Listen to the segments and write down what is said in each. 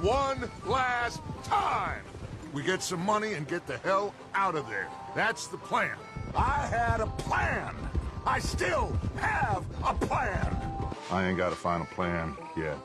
one last time. We get some money and get the hell out of there. That's the plan. I had a plan. I still have a plan. I ain't got a final plan yet.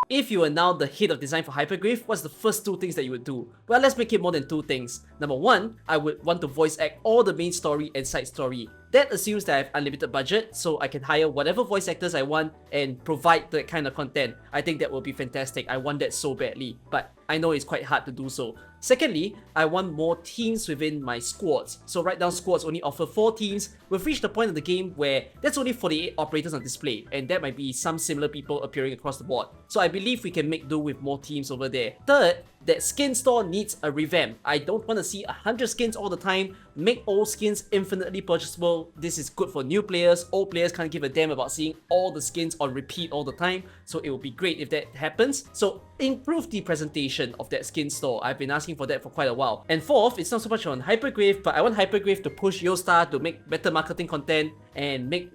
If you were now the head of design for Hypergryph, what's the first two things that you would do? Well, let's make it more than two things. Number one, I would want to voice act all the main story and side story. That assumes that I have unlimited budget, so I can hire whatever voice actors I want and provide that kind of content. I think that will be fantastic. I want that so badly, but I know it's quite hard to do so. Secondly, I want more teams within my squads. So right now, squads only offer 4 teams. We've reached the point of the game where there's only 48 operators on display, and that might be some similar people appearing across the board. So I believe we can make do with more teams over there. Third, that skin store needs a revamp. I don't want to see 100 skins all the time. Make old skins infinitely purchasable. This is good for new players. Old players can't give a damn about seeing all the skins on repeat all the time. So it would be great if that happens. So improve the presentation of that skin store. I've been asking for that for quite a while. And fourth, it's not so much on Hypergryph, but I want Hypergryph to push Yostar to make better marketing content and make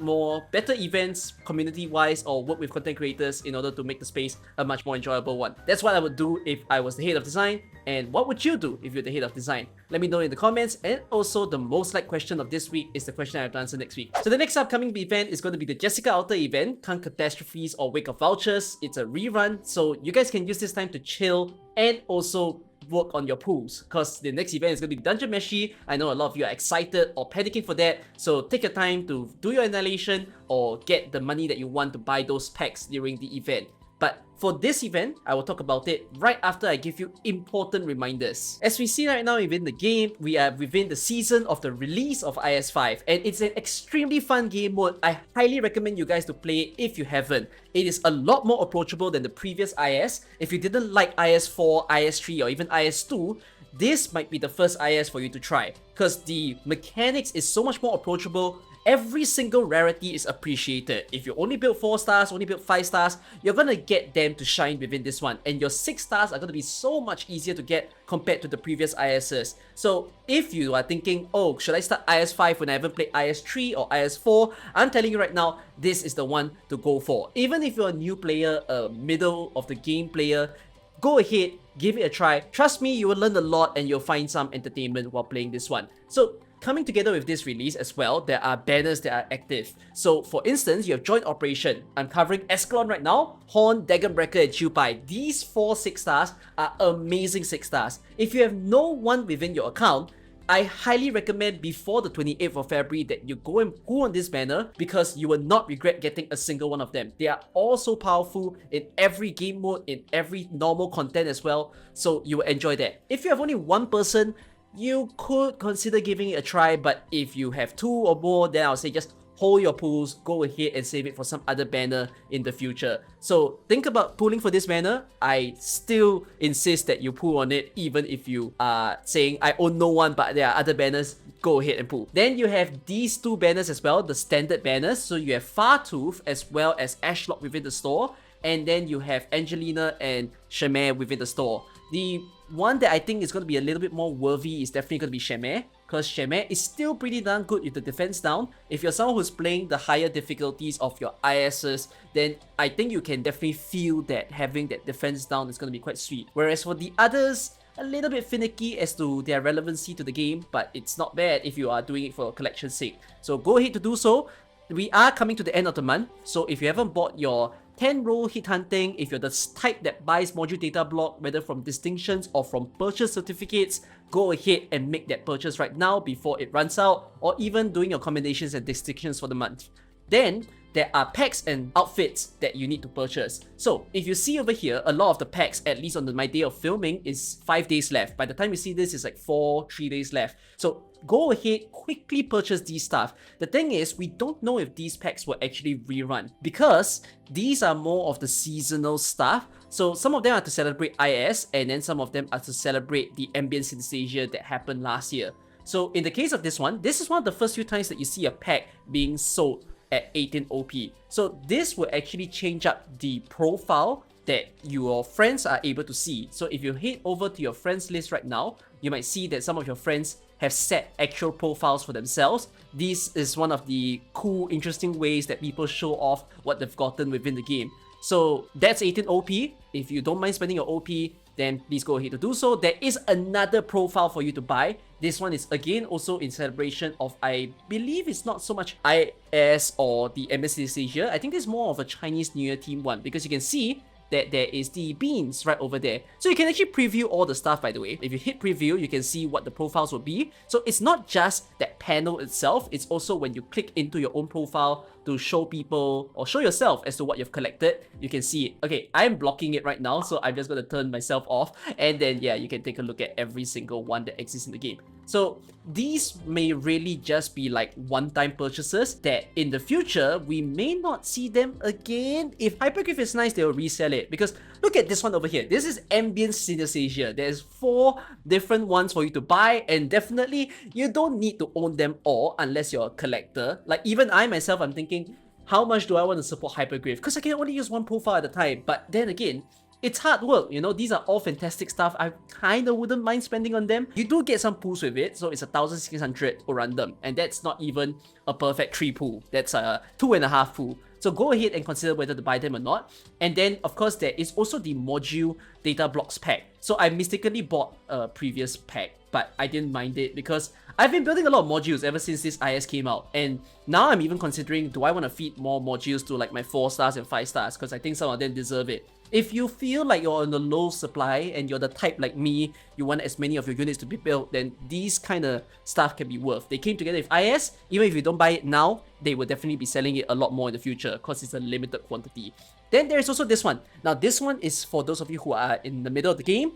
better events community-wise, or work with content creators in order to make the space a much more enjoyable one. That's what I would do if I was the head of design. And what would you do if you're the head of design? Let me know in the comments. And also, the most liked question of this week is the question I have to answer next week. So the next upcoming event is going to be the Jessica Alter event, Catastrophes or Wake of Vultures. It's a rerun, so you guys can use this time to chill and also work on your pools, because the next event is going to be Dungeon MESHI. I know a lot of you are excited or panicking for that, so take your time to do your annihilation or get the money that you want to buy those packs during the event. But for this event, I will talk about it right after I give you important reminders. As we see right now within the game, we are within the season of the release of IS-5, and it's an extremely fun game mode. I highly recommend you guys to play it if you haven't. It is a lot more approachable than the previous IS. If you didn't like IS-4, IS-3 or even IS-2, this might be the first IS for you to try, because the mechanics is so much more approachable. Every single rarity is appreciated. If you only build 4 stars, only build 5 stars, you're gonna get them to shine within this one. And your 6 stars are gonna be so much easier to get compared to the previous ISs. So if you are thinking, oh, should I start IS-5 when I haven't played IS-3 or IS-4? I'm telling you right now, this is the one to go for. Even if you're a new player, a middle of the game player, go ahead, give it a try. Trust me, you will learn a lot and you'll find some entertainment while playing this one. So coming together with this release as well, there are banners that are active. So for instance, you have Joint Operation. I'm covering Escalon right now, Horn, Dagonbreaker and Chupai. These 4 6 stars are amazing 6 stars. If you have no one within your account, I highly recommend before the 28th of February that you go and pull on this banner, because you will not regret getting a single one of them. They are all so powerful in every game mode, in every normal content as well, so you will enjoy that. If you have only one person, you could consider giving it a try, but if you have 2 or more, then I'll say just hold your pools, go ahead and save it for some other banner in the future. So think about pulling for this banner. I still insist that you pull on it, even if you are saying I own no one but there are other banners, go ahead and pull. Then you have these 2 banners as well, the standard banners. So you have Fartooth as well as Ashlock within the store, and then you have Angelina and Shamir within the store. The one that I think is going to be a little bit more worthy is definitely going to be Shamir, because Shamir is still pretty darn good with the defense down. If you're someone who's playing the higher difficulties of your ISs, then I think you can definitely feel that having that defense down is going to be quite sweet. Whereas for the others, a little bit finicky as to their relevancy to the game, but it's not bad if you are doing it for collection's sake. So go ahead to do so. We are coming to the end of the month, so if you haven't bought your 10-roll hit hunting, if you're the type that buys module data block, whether from distinctions or from purchase certificates, go ahead and make that purchase right now before it runs out, or even doing your commendations and distinctions for the month. Then there are packs and outfits that you need to purchase. So if you see over here, a lot of the packs, at least on my day of filming, is 5 days left. By the time you see this, it's like 3 days left. So go ahead, quickly purchase these stuff. The thing is, we don't know if these packs will actually rerun, because these are more of the seasonal stuff. So some of them are to celebrate IS, and then some of them are to celebrate the ambient synesthesia that happened last year. So in the case of this one, this is one of the first few times that you see a pack being sold at 18 OP. So this will actually change up the profile that your friends are able to see. So if you head over to your friends list right now, you might see that some of your friends have set actual profiles for themselves. This is one of the cool, interesting ways that people show off what they've gotten within the game. So that's 18 OP. If you don't mind spending your OP, then please go ahead to do so. There is another profile for you to buy. This one is again also in celebration of, I believe it's not so much IS or the MSC Asia. I think it's more of a Chinese New Year team one, because you can see that there is the beans right over there. So you can actually preview all the stuff, by the way. If you hit preview, you can see what the profiles will be. So it's not just that panel itself, it's also when you click into your own profile to show people or show yourself as to what you've collected, you can see it. Okay, I'm blocking it right now, so I'm just going to turn myself off, and then yeah, you can take a look at every single one that exists in the game. So these may really just be like one-time purchases that in the future, we may not see them again. If Hypergryph is nice, they'll resell it. Because look at this one over here. This is Ambient Synesthesia. There's 4 different ones for you to buy, and definitely you don't need to own them all unless you're a collector. Like even I myself, I'm thinking, how much do I want to support Hypergryph? Because I can only use one profile at a time. But then again, it's hard work, you know, these are all fantastic stuff. I kinda wouldn't mind spending on them. You do get some pools with it, so it's 1,600 random, and that's not even a perfect 3 pool. That's a 2.5 pool. So go ahead and consider whether to buy them or not. And then, of course, there is also the module data blocks pack. So I mistakenly bought a previous pack, but I didn't mind it because I've been building a lot of modules ever since this IS came out. And now I'm even considering, do I want to feed more modules to like my 4 stars and 5 stars? Because I think some of them deserve it. If you feel like you're on the low supply and you're the type like me, you want as many of your units to be built, then these kind of stuff can be worth. They came together with IS. Even if you don't buy it now, they will definitely be selling it a lot more in the future because it's a limited quantity. Then there's also this one. Now this one is for those of you who are in the middle of the game,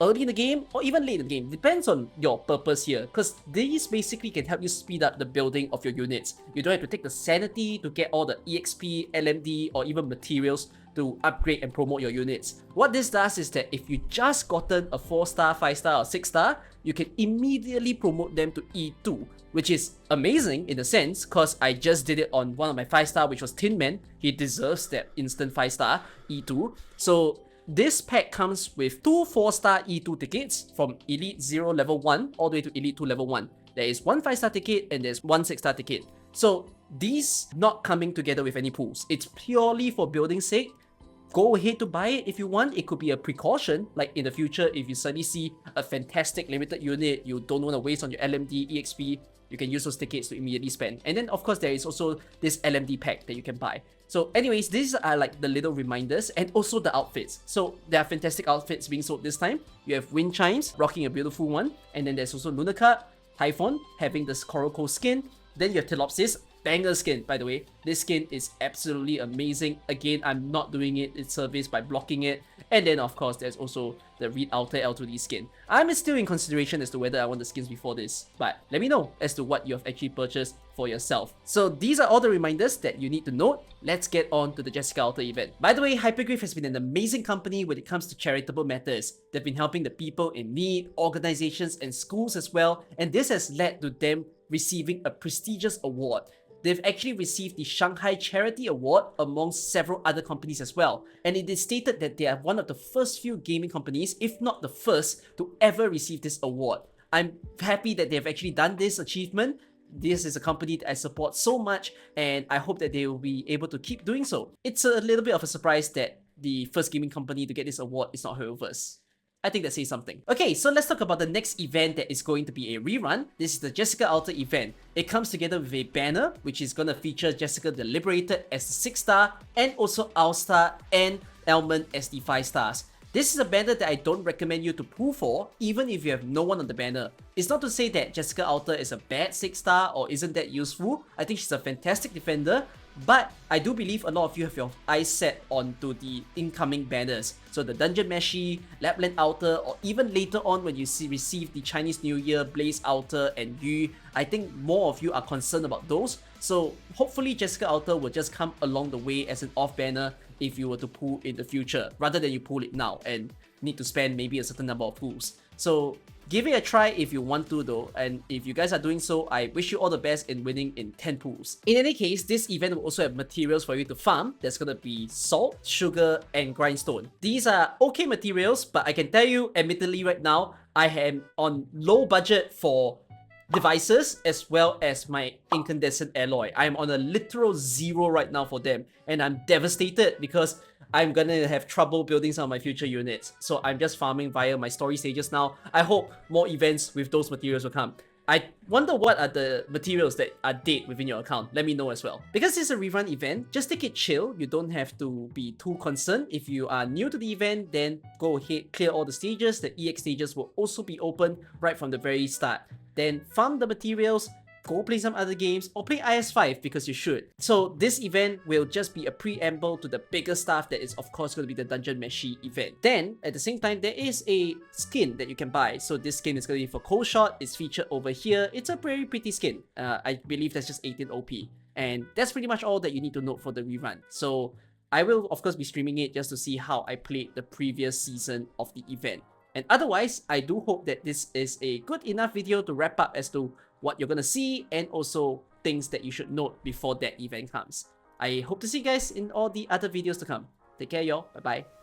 early in the game, or even late in the game. Depends on your purpose here, because these basically can help you speed up the building of your units. You don't have to take the sanity to get all the EXP, LMD, or even materials to upgrade and promote your units. What this does is that if you just gotten a 4-star, 5-star, or 6-star, you can immediately promote them to E2, which is amazing in a sense, because I just did it on one of my 5-star, which was Tin Man. He deserves that instant 5-star E2. So this pack comes with 2 4-star E2 tickets from Elite 0 level 1 all the way to Elite 2 level 1. There is 1 5-star ticket and there's 1 6-star ticket. So these not coming together with any pools. It's purely for building sake. Go ahead to buy it if you want. It could be a precaution, like in the future, if you suddenly see a fantastic limited unit, you don't want to waste on your LMD, EXP, you can use those tickets to immediately spend. And then of course there is also this LMD pack that you can buy. So anyways, these are like the little reminders, and also the outfits. So there are fantastic outfits being sold this time. You have Wind Chimes rocking a beautiful one, and then there's also Lunacut, Typhon having this Coral Coast skin. Then you have Telopsis, banger skin, by the way. This skin is absolutely amazing. Again, I'm not doing it in service by blocking it. And then of course there's also the Reed Outer L2D skin. I'm still in consideration as to whether I want the skins before this, but let me know as to what you have actually purchased for yourself. So these are all the reminders that you need to note. Let's get on to the Jessica Alter event. By the way, Hypergryph has been an amazing company when it comes to charitable matters. They've been helping the people in need, organizations and schools as well, and this has led to them receiving a prestigious award. They've actually received the Shanghai Charity Award amongst several other companies as well. And it is stated that they are one of the first few gaming companies, if not the first, to ever receive this award. I'm happy that they've actually done this achievement. This is a company that I support so much, and I hope that they will be able to keep doing so. It's a little bit of a surprise that the first gaming company to get this award is not Hypergryph. I think that says something. Okay, so let's talk about the next event that is going to be a rerun. This is the Jessica Alter event. It comes together with a banner, which is going to feature Jessica the Liberated as the 6-star, and also Alstar and Elman as the 5 stars. This is a banner that I don't recommend you to pull for, even if you have no one on the banner. It's not to say that Jessica Alter is a bad 6-star or isn't that useful. I think she's a fantastic defender, but I do believe a lot of you have your eyes set onto the incoming banners. So the Dungeon MESHI, Lapland Outer, or even later on when you receive the Chinese New Year Blaze Outer and Yu, I think more of you are concerned about those. So hopefully Jessica Alter will just come along the way as an off banner if you were to pull in the future, rather than you pull it now and need to spend maybe a certain number of pulls. So give it a try if you want to though, and if you guys are doing so, I wish you all the best in winning in 10 pools. In any case, this event will also have materials for you to farm. There's gonna be salt, sugar, and grindstone. These are okay materials, but I can tell you admittedly right now, I am on low budget for devices as well as my incandescent alloy. I'm on a literal 0 right now for them, and I'm devastated because I'm gonna have trouble building some of my future units. So I'm just farming via my story stages now. I hope more events with those materials will come. I wonder what are the materials that are dead within your account. Let me know as well. Because it's a rerun event, just take it chill. You don't have to be too concerned. If you are new to the event, then go ahead, clear all the stages. The EX stages will also be open right from the very start. Then farm the materials, go play some other games, or play IS5 because you should. So this event will just be a preamble to the bigger stuff that is of course going to be the Dungeon MESHI event. Then at the same time, there is a skin that you can buy. So this skin is going to be for Cold Shot. It's featured over here. It's a very pretty skin. I believe that's just 18 OP. And that's pretty much all that you need to note for the rerun. So I will of course be streaming it just to see how I played the previous season of the event. And otherwise, I do hope that this is a good enough video to wrap up as to what you're gonna see and also things that you should note before that event comes. I hope to see you guys in all the other videos to come. Take care, y'all. Bye bye.